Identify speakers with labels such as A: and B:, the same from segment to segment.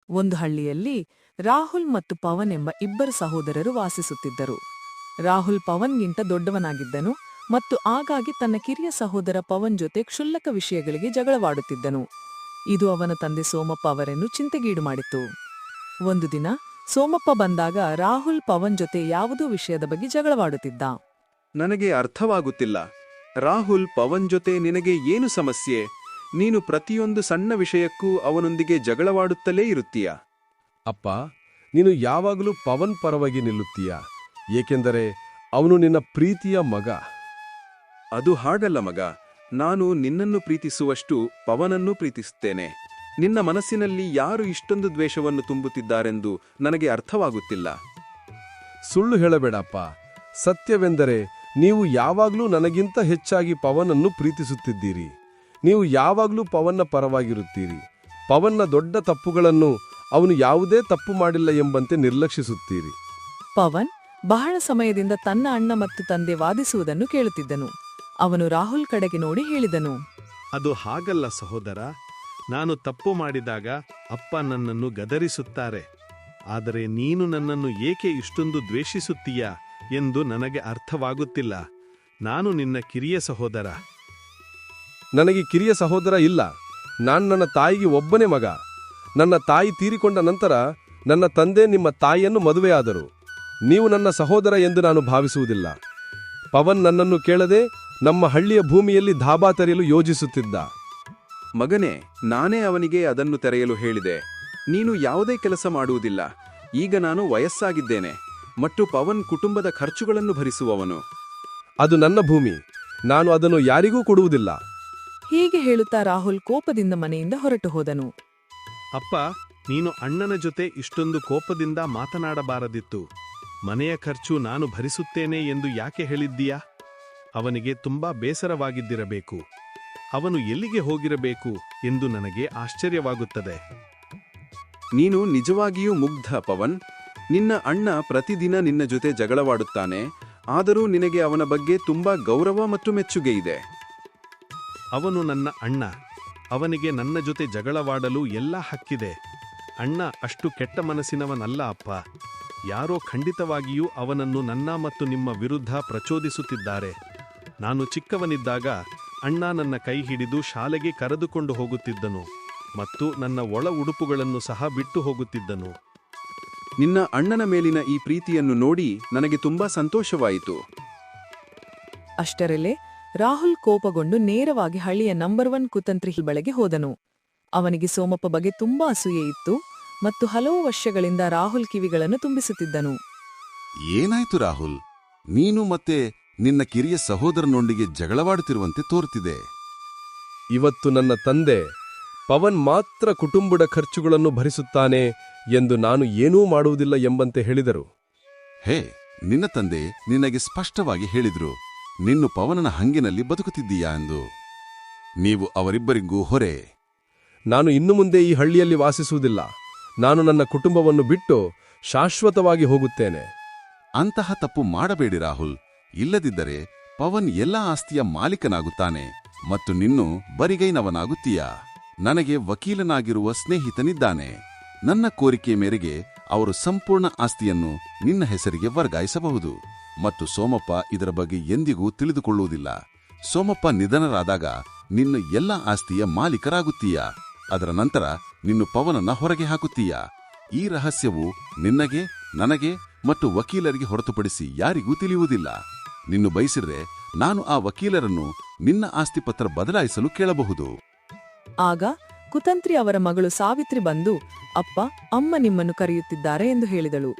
A: ಒಂದು ಹಳ್ಳಿಯಲ್ಲಿ ರಾಹುಲ್ ಮತ್ತು ಪವನ್ ಎಂಬ ಇಬ್ಬರು ಸಹೋದರರು ವಾಸಿಸುತ್ತಿದ್ದರು. ರಾಹುಲ್ ಪವನ್ಗಿಂತ ದೊಡ್ಡವನಾಗಿದ್ದನು ಮತ್ತು ಆಗಾಗ್ಗೆ ತನ್ನ ಕಿರಿಯ ಸಹೋದರ ಪವನ್ ಜೊತೆ ಕ್ಷುಲ್ಲಕ ವಿಷಯಗಳಿಗೆ ಜಗಳವಾಡುತ್ತಿದ್ದನು. ಇದು ಅವನ ತಂದೆ ಸೋಮಪ್ಪ ಅವರನ್ನು ಚಿಂತೆಗೀಡು ಮಾಡಿತು. ಒಂದು ದಿನ ಸೋಮಪ್ಪ ಬಂದಾಗ ರಾಹುಲ್ ಪವನ್ ಜೊತೆ ಯಾವುದೋ ವಿಷಯದ ಬಗ್ಗೆ ಜಗಳವಾಡುತ್ತಿದ್ದ.
B: ನನಗೆ ಅರ್ಥವಾಗುತ್ತಿಲ್ಲ. ರಾಹುಲ್, ಪವನ್ ಜೊತೆ ನಿನಗೆ ಏನು ಸಮಸ್ಯೆ? ನೀನು ಪ್ರತಿಯೊಂದು ಸಣ್ಣ ವಿಷಯಕ್ಕೂ ಅವನೊಂದಿಗೆ ಜಗಳವಾಡುತ್ತಲೇ ಇರುತ್ತೀಯ.
C: ಅಪ್ಪ, ನೀನು ಯಾವಾಗಲೂ ಪವನ್ ಪರವಾಗಿ ನಿಲ್ಲುತ್ತೀಯ, ಏಕೆಂದರೆ ಅವನು ನಿನ್ನ ಪ್ರೀತಿಯ ಮಗ.
B: ಅದು ಹಾಗಲ್ಲ ಮಗ. ನಾನು ನಿನ್ನನ್ನು ಪ್ರೀತಿಸುವಷ್ಟು ಪವನನ್ನು ಪ್ರೀತಿಸುತ್ತೇನೆ. ನಿನ್ನ ಮನಸ್ಸಿನಲ್ಲಿ ಯಾರು ಇಷ್ಟೊಂದು ದ್ವೇಷವನ್ನು ತುಂಬುತ್ತಿದ್ದಾರೆಂದು ನನಗೆ ಅರ್ಥವಾಗುತ್ತಿಲ್ಲ.
C: ಸುಳ್ಳು ಹೇಳಬೇಡಪ್ಪ. ಸತ್ಯವೆಂದರೆ ನೀವು ಯಾವಾಗಲೂ ನನಗಿಂತ ಹೆಚ್ಚಾಗಿ ಪವನನ್ನು ಪ್ರೀತಿಸುತ್ತಿದ್ದೀರಿ. ನೀವು ಯಾವಾಗಲೂ ಪವನ್ನ ಪರವಾಗಿರುತ್ತೀರಿ. ಪವನ್ನ ದೊಡ್ಡ ತಪ್ಪುಗಳನ್ನು ಅವನು ಯಾವುದೇ ತಪ್ಪು ಮಾಡಿಲ್ಲ ಎಂಬಂತೆ ನಿರ್ಲಕ್ಷಿಸುತ್ತೀರಿ.
A: ಪವನ್ ಬಹಳ ಸಮಯದಿಂದ ತನ್ನ ಅಣ್ಣ ಮತ್ತು ತಂದೆ ವಾದಿಸುವುದನ್ನು ಕೇಳುತ್ತಿದ್ದನು. ಅವನು ರಾಹುಲ್ ಕಡೆಗೆ ನೋಡಿ ಹೇಳಿದನು,
D: ಅದು ಹಾಗಲ್ಲ ಸಹೋದರ. ನಾನು ತಪ್ಪು ಮಾಡಿದಾಗ ಅಪ್ಪ ನನ್ನನ್ನು ಗದರಿಸುತ್ತಾರೆ. ಆದರೆ ನೀನು ನನ್ನನ್ನು ಏಕೆ ಇಷ್ಟೊಂದು ದ್ವೇಷಿಸುತ್ತೀಯಾ ಎಂದು ನನಗೆ ಅರ್ಥವಾಗುತ್ತಿಲ್ಲ. ನಾನು ನಿನ್ನ ಕಿರಿಯ ಸಹೋದರ.
C: ನನಗೆ ಕಿರಿಯ ಸಹೋದರ ಇಲ್ಲ. ನಾನು ನನ್ನ ತಾಯಿಗೆ ಒಬ್ಬನೇ ಮಗ. ನನ್ನ ತಾಯಿ ತೀರಿಕೊಂಡ ನಂತರ ನನ್ನ ತಂದೆ ನಿಮ್ಮ ತಾಯಿಯನ್ನು ಮದುವೆಯಾದರು. ನೀವು ನನ್ನ ಸಹೋದರ ಎಂದು ನಾನು ಭಾವಿಸುವುದಿಲ್ಲ. ಪವನ್ ನನ್ನನ್ನು ಕೇಳದೆ ನಮ್ಮ ಹಳ್ಳಿಯ ಭೂಮಿಯಲ್ಲಿ ಧಾಬಾ ತೆರೆಯಲು ಯೋಜಿಸುತ್ತಿದ್ದ.
B: ಮಗನೇ, ನಾನೇ ಅವನಿಗೆ ಅದನ್ನು ತೆರೆಯಲು ಹೇಳಿದೆ. ನೀನು ಯಾವುದೇ ಕೆಲಸ ಮಾಡುವುದಿಲ್ಲ. ಈಗ ನಾನು ವಯಸ್ಸಾಗಿದ್ದೇನೆ ಮತ್ತು ಪವನ್ ಕುಟುಂಬದ ಖರ್ಚುಗಳನ್ನು ಭರಿಸುವವನು.
C: ಅದು ನನ್ನ ಭೂಮಿ. ನಾನು ಅದನ್ನು ಯಾರಿಗೂ ಕೊಡುವುದಿಲ್ಲ.
A: ಹೀಗೆ ಹೇಳುತ್ತಾ ರಾಹುಲ್ ಕೋಪದಿಂದ ಮನೆಯಿಂದ ಹೊರಟು ಹೋದನು.
D: ಅಪ್ಪ, ನೀನು ಅಣ್ಣನ ಜೊತೆ ಇಷ್ಟೊಂದು ಕೋಪದಿಂದ ಮಾತನಾಡಬಾರದಿತ್ತು. ಮನೆಯ ಖರ್ಚು ನಾನು ಭರಿಸುತ್ತೇನೆ ಎಂದು ಯಾಕೆ ಹೇಳಿದ್ದೀಯಾ? ಅವನಿಗೆ ತುಂಬಾ ಬೇಸರವಾಗಿದ್ದಿರಬೇಕು. ಅವನು ಎಲ್ಲಿಗೆ ಹೋಗಿರಬೇಕು ಎಂದು ನನಗೆ ಆಶ್ಚರ್ಯವಾಗುತ್ತದೆ.
B: ನೀನು ನಿಜವಾಗಿಯೂ ಮುಗ್ಧ ಪವನ್. ನಿನ್ನ ಅಣ್ಣ ಪ್ರತಿದಿನ ನಿನ್ನ ಜೊತೆ ಜಗಳವಾಡುತ್ತಾನೆ. ಆದರೂ ನಿನಗೆ ಅವನ ಬಗ್ಗೆ ತುಂಬಾ ಗೌರವ ಮತ್ತು ಮೆಚ್ಚುಗೆ ಇದೆ.
D: ಅವನು ನನ್ನ ಅಣ್ಣ. ಅವನಿಗೆ ನನ್ನ ಜೊತೆ ಜಗಳವಾಡಲು ಎಲ್ಲ ಹಕ್ಕಿದೆ. ಅಣ್ಣ ಅಷ್ಟು ಕೆಟ್ಟ ಮನಸ್ಸಿನವನಲ್ಲ ಅಪ್ಪ. ಯಾರೋ ಖಂಡಿತವಾಗಿಯೂ ಅವನನ್ನು ನನ್ನ ಮತ್ತು ನಿಮ್ಮ ವಿರುದ್ಧ ಪ್ರಚೋದಿಸುತ್ತಿದ್ದಾರೆ. ನಾನು ಚಿಕ್ಕವನಿದ್ದಾಗ ಅಣ್ಣ ನನ್ನ ಕೈ ಹಿಡಿದು ಶಾಲೆಗೆ ಕರೆದುಕೊಂಡು ಹೋಗುತ್ತಿದ್ದನು ಮತ್ತು ನನ್ನ ಒಳ ಉಡುಪುಗಳನ್ನು ಸಹ ಬಿಟ್ಟು ಹೋಗುತ್ತಿದ್ದನು.
B: ನಿನ್ನ ಅಣ್ಣನ ಮೇಲಿನ ಈ ಪ್ರೀತಿಯನ್ನು ನೋಡಿ ನನಗೆ ತುಂಬಾ ಸಂತೋಷವಾಯಿತು.
A: ಅಷ್ಟರಲ್ಲೇ ರಾಹುಲ್ ಕೋಪಗೊಂಡು ನೇರವಾಗಿ ಹಳ್ಳಿಯ ನಂಬರ್ 1 ಕುತಂತ್ರಿ ಬಳಿಗೆ ಹೋದನು. ಅವನಿಗೆ ಸೋಮಪ್ಪ ಬಗ್ಗೆ ತುಂಬಾ ಅಸೂಯೆ ಇತ್ತು ಮತ್ತು ಹಲವು ವರ್ಷಗಳಿಂದ ರಾಹುಲ್ ಕಿವಿಗಳನ್ನು ತುಂಬಿಸುತ್ತಿದ್ದನು.
E: ಏನಾಯ್ತು ರಾಹುಲ್? ನೀನು ಮತ್ತೆ ನಿನ್ನ ಕಿರಿಯ ಸಹೋದರನೊಂದಿಗೆ ಜಗಳವಾಡುತ್ತಿರುವಂತೆ ತೋರುತ್ತಿದೆ.
C: ಇವತ್ತು ನನ್ನ ತಂದೆ ಪವನ್ ಮಾತ್ರ ಕುಟುಂಬದ ಖರ್ಚುಗಳನ್ನು ಭರಿಸುತ್ತಾನೆ ಎಂದು ನಾನು ಏನೂ ಮಾಡುವುದಿಲ್ಲ ಎಂಬಂತೆ ಹೇಳಿದರು.
E: ಹೇ, ನಿನ್ನ ತಂದೆ ನಿನಗೆ ಸ್ಪಷ್ಟವಾಗಿ ಹೇಳಿದ್ರು, ನಿನ್ನು ಪವನನ ಹಂಗಿನಲ್ಲಿ ಬದುಕುತ್ತಿದ್ದೀಯಾ ಎಂದು. ನೀವು ಅವರಿಬ್ಬರಿಗೂ ಹೊರೆ.
C: ನಾನು ಇನ್ನು ಮುಂದೆ ಈ ಹಳ್ಳಿಯಲ್ಲಿ ವಾಸಿಸುವುದಿಲ್ಲ. ನಾನು ನನ್ನ ಕುಟುಂಬವನ್ನು ಬಿಟ್ಟು ಶಾಶ್ವತವಾಗಿ ಹೋಗುತ್ತೇನೆ.
E: ಅಂತಹ ತಪ್ಪು ಮಾಡಬೇಡಿ ರಾಹುಲ್. ಇಲ್ಲದಿದ್ದರೆ ಪವನ್ ಎಲ್ಲ ಆಸ್ತಿಯ ಮಾಲೀಕನಾಗುತ್ತಾನೆ ಮತ್ತು ನಿನ್ನು ಬರಿಗೈನವನಾಗುತ್ತೀಯ. ನನಗೆ ವಕೀಲನಾಗಿರುವ ಸ್ನೇಹಿತನಿದ್ದಾನೆ. ನನ್ನ ಕೋರಿಕೆ ಮೇರೆಗೆ ಅವರು ಸಂಪೂರ್ಣ ಆಸ್ತಿಯನ್ನು ನಿನ್ನ ಹೆಸರಿಗೆ ವರ್ಗಾಯಿಸಬಹುದು ಮತ್ತು ಸೋಮಪ್ಪ ಇದರ ಬಗ್ಗೆ ಎಂದಿಗೂ ತಿಳಿದುಕೊಳ್ಳುವುದಿಲ್ಲ. ಸೋಮಪ್ಪ ನಿಧನರಾದಾಗ ನಿನ್ನ ಎಲ್ಲ ಆಸ್ತಿಯ ಮಾಲೀಕರಾಗುತ್ತೀಯ. ಅದರ ನಂತರ ನಿನ್ನು ಪವನನ್ನ ಹೊರಗೆ ಹಾಕುತ್ತೀಯ. ಈ ರಹಸ್ಯವು ನಿನ್ನಗೆ, ನನಗೆ ಮತ್ತು ವಕೀಲರಿಗೆ ಹೊರತುಪಡಿಸಿ ಯಾರಿಗೂ ತಿಳಿಯುವುದಿಲ್ಲ. ನಿನ್ನು ಬಯಸಿದ್ರೆ ನಾನು ಆ ವಕೀಲರನ್ನು ನಿನ್ನ ಆಸ್ತಿಪತ್ರ ಬದಲಾಯಿಸಲು ಕೇಳಬಹುದು.
A: ಆಗ ಕುತಂತ್ರಿ ಅವರ ಮಗಳು ಸಾವಿತ್ರಿ ಬಂದು, ಅಪ್ಪ, ಅಮ್ಮ ನಿಮ್ಮನ್ನು ಕರೆಯುತ್ತಿದ್ದಾರೆ ಎಂದು ಹೇಳಿದಳು.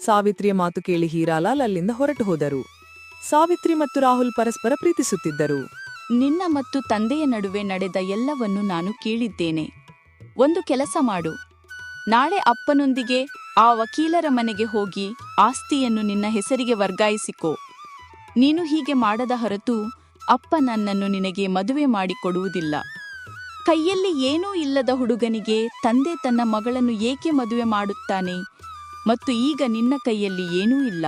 A: ಸಾವಿತ್ರಿಯ ಮಾತು ಕೇಳಿ ಹೀರಾಲಾಲ್ ಅಲ್ಲಿಂದ ಹೊರಟು ಹೋದರು. ಸಾವಿತ್ರಿ ಮತ್ತು ರಾಹುಲ್ ಪರಸ್ಪರ ಪ್ರೀತಿಸುತ್ತಿದ್ದರು.
F: ನಿನ್ನ ಮತ್ತು ತಂದೆಯ ನಡುವೆ ನಡೆದ ಎಲ್ಲವನ್ನೂ ನಾನು ಕೇಳಿದ್ದೇನೆ. ಒಂದು ಕೆಲಸ ಮಾಡು. ನಾಳೆ ಅಪ್ಪನೊಂದಿಗೆ ಆ ವಕೀಲರ ಮನೆಗೆ ಹೋಗಿ ಆಸ್ತಿಯನ್ನು ನಿನ್ನ ಹೆಸರಿಗೆ ವರ್ಗಾಯಿಸಿಕೋ. ನೀನು ಹೀಗೆ ಮಾಡದ ಹೊರತು ಅಪ್ಪ ನನ್ನನ್ನು ನಿನಗೆ ಮದುವೆ ಮಾಡಿಕೊಡುವುದಿಲ್ಲ. ಕೈಯಲ್ಲಿ ಏನೂ ಇಲ್ಲದ ಹುಡುಗನಿಗೆ ತಂದೆ ತನ್ನ ಮಗಳನ್ನು ಏಕೆ ಮದುವೆ ಮಾಡುತ್ತಾನೆ? ಮತ್ತು ಈಗ ನಿನ್ನ ಕೈಯಲ್ಲಿ ಏನೂ ಇಲ್ಲ.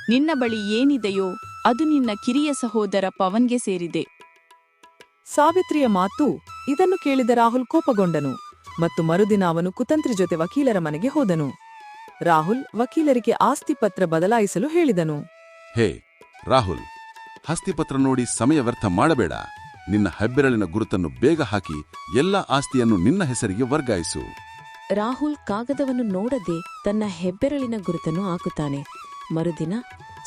F: ನಿನ್ನ ಬಳಿ ಏನಿದೆಯೋ ಅದು ನಿನ್ನ ಕಿರಿಯ ಸಹೋದರ ಪವನ್ಗೆ ಸೇರಿದೆ.
A: ಸಾವಿತ್ರಿಯ ಮಾತು ಇದನ್ನು ಕೇಳಿದ ರಾಹುಲ್ ಕೋಪಗೊಂಡನು ಮತ್ತು ಮರುದಿನ ಅವನು ಕುತಂತ್ರಿ ಜೊತೆ ವಕೀಲರ ಮನೆಗೆ ಹೋದನು. ರಾಹುಲ್ ವಕೀಲರಿಗೆ ಆಸ್ತಿ ಪತ್ರ ಬದಲಾಯಿಸಲು ಹೇಳಿದನು.
E: ಹೇ ರಾಹುಲ್, ಹಸ್ತಿಪತ್ರ ನೋಡಿ ಸಮಯ ವ್ಯರ್ಥ ಮಾಡಬೇಡ. ನಿನ್ನ ಹೆಬ್ಬೆರಳಿನ ಗುರುತನ್ನು ಬೇಗ ಹಾಕಿ ಎಲ್ಲ ಆಸ್ತಿಯನ್ನು ನಿನ್ನ ಹೆಸರಿಗೆ ವರ್ಗಾಯಿಸು.
G: ರಾಹುಲ್ ಕಾಗದವನ್ನು ನೋಡದೆ ತನ್ನ ಹೆಬ್ಬೆರಳಿನ ಗುರುತನ್ನು ಹಾಕುತ್ತಾನೆ. ಮರುದಿನ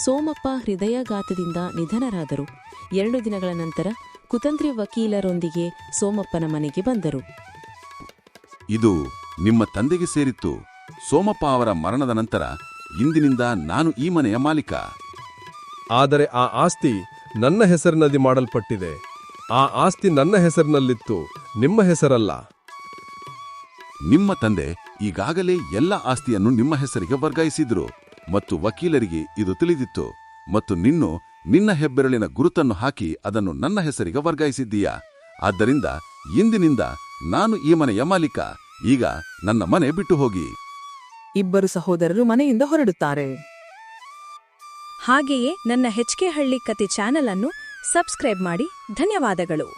G: ಸೋಮಪ್ಪ ಹೃದಯಾಘಾತದಿಂದ ನಿಧನರಾದರು. 2 ದಿನಗಳ ನಂತರ ಕುತಂತ್ರಿ ವಕೀಲರೊಂದಿಗೆ ಸೋಮಪ್ಪನ ಮನೆಗೆ ಬಂದರು.
E: ಇದು ನಿಮ್ಮ ತಂದೆಗೆ ಸೇರಿತ್ತು. ಸೋಮಪ್ಪ ಅವರ ಮರಣದ ನಂತರ ಇಂದಿನಿಂದ ನಾನು ಈ ಮನೆಯ ಮಾಲೀಕ.
C: ಆದರೆ ಆ ಆಸ್ತಿ ನನ್ನ ಹೆಸರಿನಲ್ಲಿ ಮಾಡಲ್ಪಟ್ಟಿದೆ. ಆ ಆಸ್ತಿ ನನ್ನ ಹೆಸರಿನಲ್ಲಿತ್ತು, ನಿಮ್ಮ ಹೆಸರಲ್ಲ.
E: ನಿಮ್ಮ ತಂದೆ ಈಗಾಗಲೇ ಎಲ್ಲ ಆಸ್ತಿಯನ್ನು ನಿಮ್ಮ ಹೆಸರಿಗೆ ವರ್ಗಾಯಿಸಿದ್ರು ಮತ್ತು ವಕೀಲರಿಗೆ ಇದು ತಿಳಿದಿತ್ತು ಮತ್ತು ನಿನ್ನ ಹೆಬ್ಬೆರಳಿನ ಗುರುತನ್ನು ಹಾಕಿ ಅದನ್ನು ನನ್ನ ಹೆಸರಿಗೆ ವರ್ಗಾಯಿಸಿದ್ದೀಯಾ. ಆದ್ದರಿಂದ ಇಂದಿನಿಂದ ನಾನು ಈ ಮನೆಯ ಮಾಲೀಕ. ಈಗ ನನ್ನ ಮನೆ ಬಿಟ್ಟು ಹೋಗಿ.
A: ಇಬ್ಬರು ಸಹೋದರರು ಮನೆಯಿಂದ ಹೊರಡುತ್ತಾರೆ.
H: ಹಾಗೆಯೇ ನನ್ನ HK ಹಳ್ಳಿ ಕತೆ ಚಾನೆಲ್ ಅನ್ನು ಸಬ್ಸ್ಕ್ರೈಬ್ ಮಾಡಿ. ಧನ್ಯವಾದಗಳು.